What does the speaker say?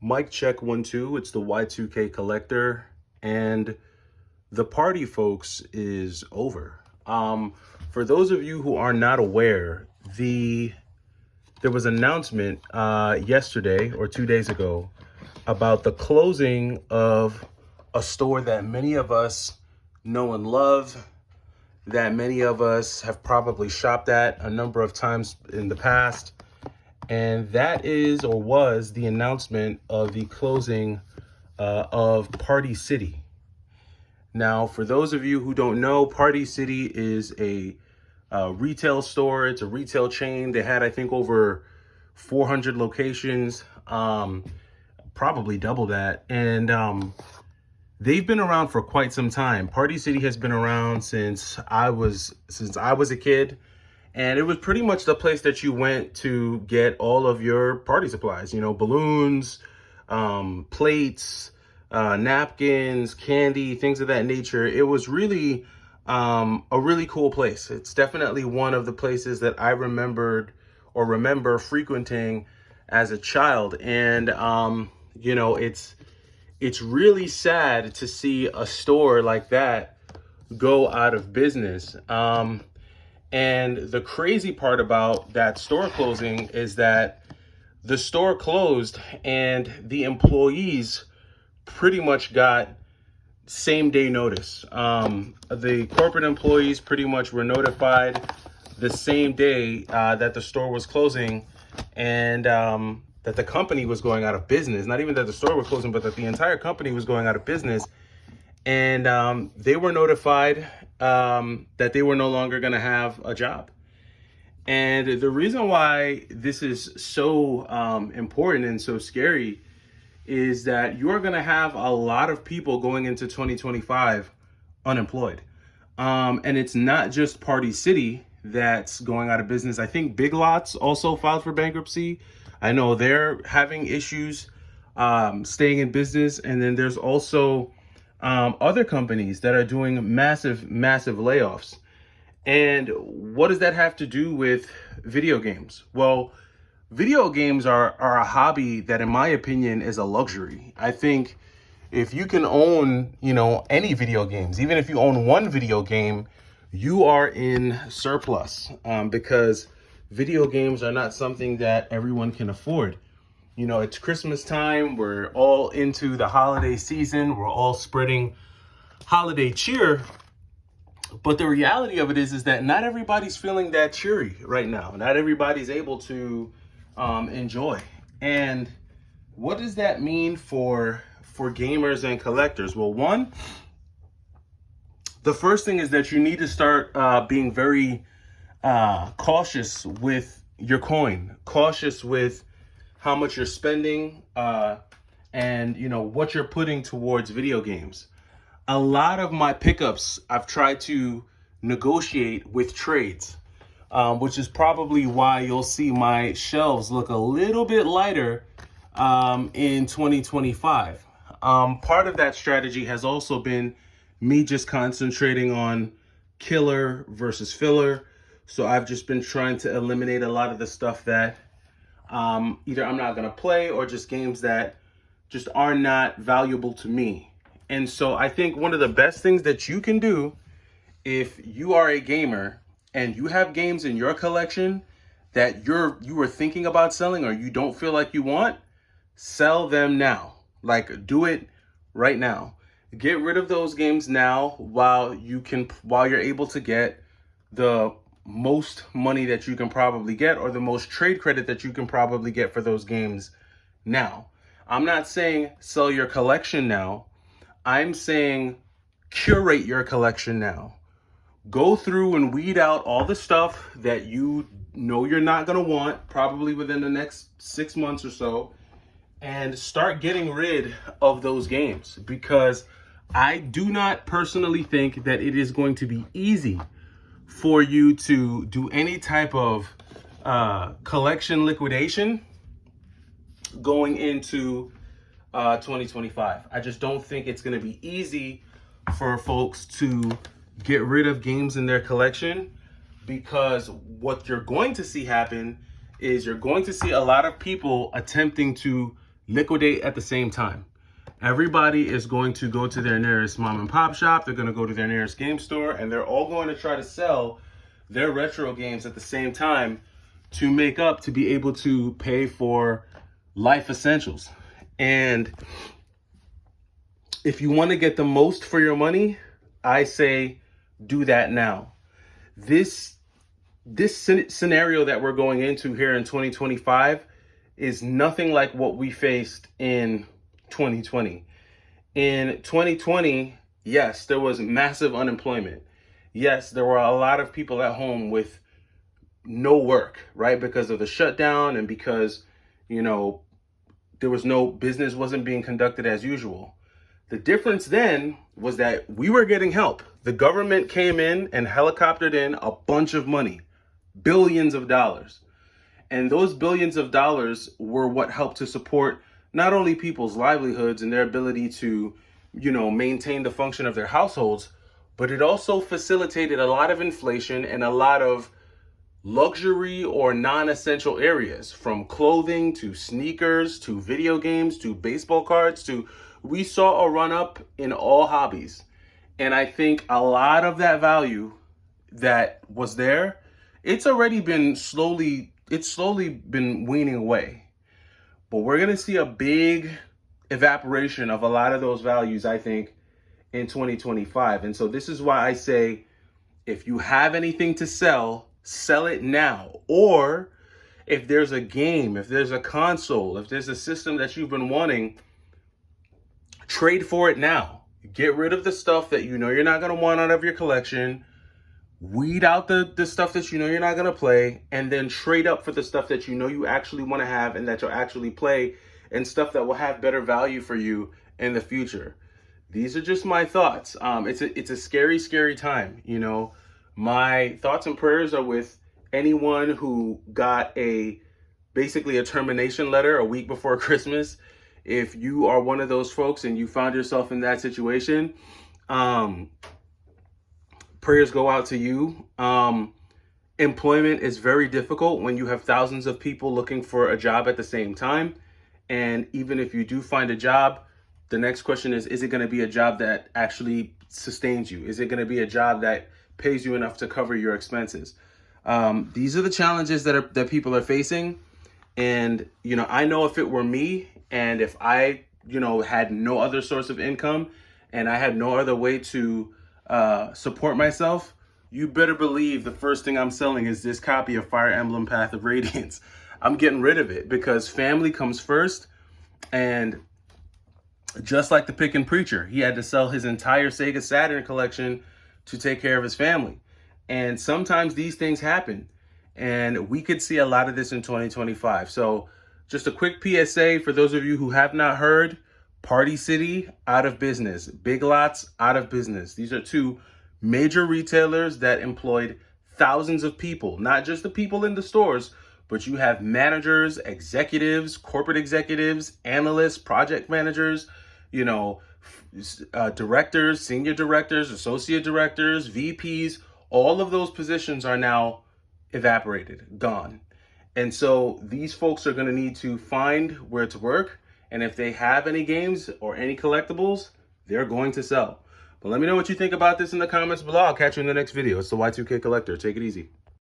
Mic check 1 2. It's the Y2K collector, and the party, folks, is over. For those of you who are not aware, there was an announcement yesterday or 2 days ago about the closing of a store that many of us know and love, that many of us have probably shopped at a number of times in the past. And that is or was the announcement of the closing of Party City. Now, for those of you who don't know, Party City is a retail store. It's a retail chain. They had, I think, over 400 locations, probably double that. And they've been around for quite some time. Party City has been around since I was a kid. And it was pretty much the place that you went to get all of your party supplies, balloons, plates, napkins, candy, things of that nature. It was really a really cool place. It's definitely one of the places that I remember frequenting as a child. And, it's really sad to see a store like that go out of business. And the crazy part about that store closing is that the store closed and the employees pretty much got same day notice. The corporate employees pretty much were notified the same day that the store was closing, and that the company was going out of business. Not even that the store was closing, but that the entire company was going out of business. And they were notified that they were no longer going to have a job. And the reason why this is so important and so scary is that you're going to have a lot of people going into 2025 unemployed. And it's not just Party City that's going out of business. I think Big Lots also filed for bankruptcy. I know they're having issues staying in business. And then there's also other companies that are doing massive layoffs. And what does that have to do with video games? Well, video games are a hobby that, in my opinion, is a luxury. I think if you can own, any video games, even if you own one video game, you are in surplus, because video games are not something that everyone can afford. It's Christmas time. We're all into the holiday season. We're all spreading holiday cheer. But the reality of it is that not everybody's feeling that cheery right now. Not everybody's able to enjoy. And what does that mean for gamers and collectors? Well, one, the first thing is that you need to start being very cautious with your coin, cautious with how much you're spending, and what you're putting towards video games. A lot of my pickups, I've tried to negotiate with trades, which is probably why you'll see my shelves look a little bit lighter in 2025. Part of that strategy has also been me just concentrating on killer versus filler. So I've just been trying to eliminate a lot of the stuff that either I'm not going to play, or just games that just are not valuable to me. And so I think one of the best things that you can do if you are a gamer and you have games in your collection that you were thinking about selling, or you don't feel like you want, sell them now. Like, do it right now. Get rid of those games now while you're able to get the most money that you can probably get, or the most trade credit that you can probably get for those games now. I'm not saying sell your collection now. I'm saying curate your collection now. Go through and weed out all the stuff that you know you're not going to want, probably within the next 6 months or so, and start getting rid of those games, because I do not personally think that it is going to be easy for you to do any type of collection liquidation going into 2025. I just don't think it's going to be easy for folks to get rid of games in their collection, because what you're going to see happen is you're going to see a lot of people attempting to liquidate at the same time. Everybody is going to go to their nearest mom and pop shop. They're going to go to their nearest game store, and they're all going to try to sell their retro games at the same time to make up to be able to pay for life essentials. And if you want to get the most for your money, I say do that now. This scenario that we're going into here in 2025 is nothing like what we faced in 2020. In 2020, yes, there was massive unemployment. Yes, there were a lot of people at home with no work, right? Because of the shutdown and because, there was no business wasn't being conducted as usual. The difference then was that we were getting help. The government came in and helicoptered in a bunch of money, billions of dollars. And those billions of dollars were what helped to support not only people's livelihoods and their ability to, maintain the function of their households, but it also facilitated a lot of inflation and a lot of luxury or non-essential areas, from clothing to sneakers to video games to baseball cards to we saw a run up in all hobbies. And I think a lot of that value that was there, it's slowly been weaning away. But we're going to see a big evaporation of a lot of those values, I think, in 2025. And so this is why I say, if you have anything to sell it now. Or if there's a game, if there's a console, if there's a system that you've been wanting, trade for it now. Get rid of the stuff that you're not going to want out of your collection. Weed out the stuff that you're not going to play, and then trade up for the stuff that you actually want to have and that you'll actually play, and stuff that will have better value for you in the future. These are just my thoughts. It's a scary, scary time. My thoughts and prayers are with anyone who got basically a termination letter a week before Christmas. If you are one of those folks and you found yourself in that situation, prayers go out to you. Employment is very difficult when you have thousands of people looking for a job at the same time. And even if you do find a job, the next question is it going to be a job that actually sustains you? Is it going to be a job that pays you enough to cover your expenses? These are the challenges that people are facing. And, I know if it were me and if I, had no other source of income and I had no other way to support myself, you better believe the first thing I'm selling is this copy of Fire Emblem Path of Radiance. I'm getting rid of it because family comes first. And just like the Pickin' Preacher, he had to sell his entire Sega Saturn collection to take care of his family. And sometimes these things happen, and we could see a lot of this in 2025. So just a quick PSA for those of you who have not heard: Party City out of business, Big Lots out of business. These are two major retailers that employed thousands of people, not just the people in the stores, but you have managers, executives, corporate executives, analysts, project managers, directors, senior directors, associate directors, VPs. All of those positions are now evaporated, gone. And so these folks are going to need to find where to work. And if they have any games or any collectibles, they're going to sell. But let me know what you think about this in the comments below. I'll catch you in the next video. It's the Y2K Collector. Take it easy.